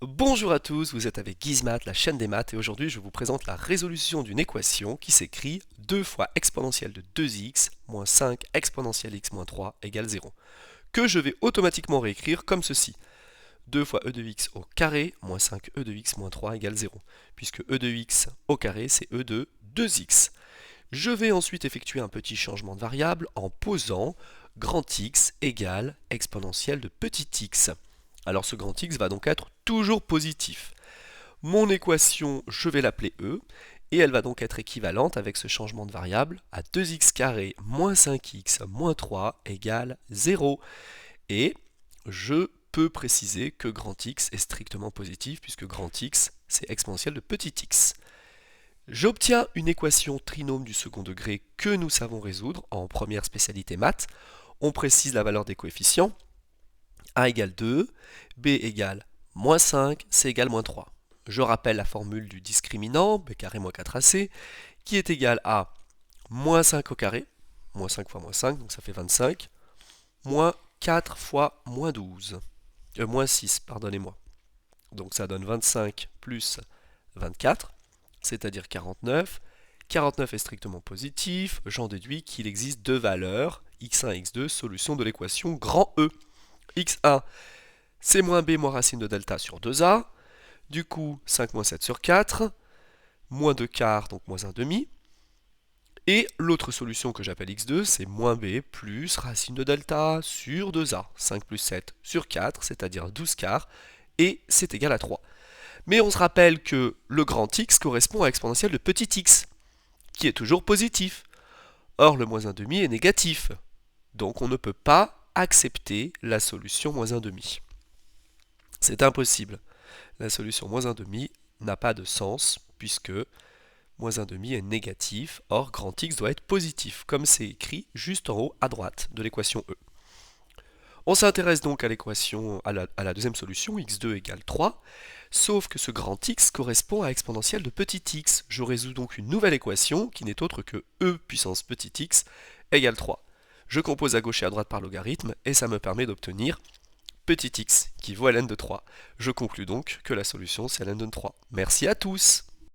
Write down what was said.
Bonjour à tous, vous êtes avec Gizmat, la chaîne des maths, et aujourd'hui je vous présente la résolution d'une équation qui s'écrit 2 fois exponentielle de 2x moins 5 exponentielle x moins 3 égale 0, que je vais automatiquement réécrire comme ceci. 2 fois e de x au carré moins 5 e de x moins 3 égale 0, puisque e de x au carré c'est e de 2x. Je vais ensuite effectuer un petit changement de variable en posant grand X égale exponentielle de petit x. Alors ce grand X va donc être toujours positif. Mon équation, je vais l'appeler E, et elle va donc être équivalente avec ce changement de variable à 2x carré moins 5x moins 3 égale 0. Et je peux préciser que grand X est strictement positif puisque grand X c'est exponentielle de petit x. J'obtiens une équation trinôme du second degré que nous savons résoudre en première spécialité maths. On précise la valeur des coefficients. A égale 2, B égale moins 5, C égale moins 3. Je rappelle la formule du discriminant, B carré moins 4AC, qui est égal à moins 5 au carré, moins 5 fois moins 5, donc ça fait 25, moins 4 fois moins 12, moins 6, pardonnez-moi. Donc ça donne 25 plus 24, c'est-à-dire 49. 49 est strictement positif, j'en déduis qu'il existe deux valeurs, x1 et x2, solution de l'équation grand E. x1, c'est moins b moins racine de delta sur 2a, du coup 5 moins 7 sur 4, moins 2 quarts, donc moins 1 demi, et l'autre solution que j'appelle x2, c'est moins b plus racine de delta sur 2a, 5 plus 7 sur 4, c'est-à-dire 12 quarts, et c'est égal à 3. Mais on se rappelle que le grand X correspond à exponentielle de petit x, qui est toujours positif. Or, le moins 1 demi est négatif. Donc, on ne peut pas accepter la solution moins 1 demi. C'est impossible. La solution moins 1 demi n'a pas de sens, puisque moins 1 demi est négatif. Or, grand X doit être positif, comme c'est écrit juste en haut à droite de l'équation E. On s'intéresse donc à l'équation, à la deuxième solution, x2 égale 3, sauf que ce grand X correspond à exponentielle de petit x. Je résous donc une nouvelle équation qui n'est autre que e puissance petit x égale 3. Je compose à gauche et à droite par logarithme et ça me permet d'obtenir petit x qui vaut ln de 3. Je conclus donc que la solution c'est ln de 3. Merci à tous!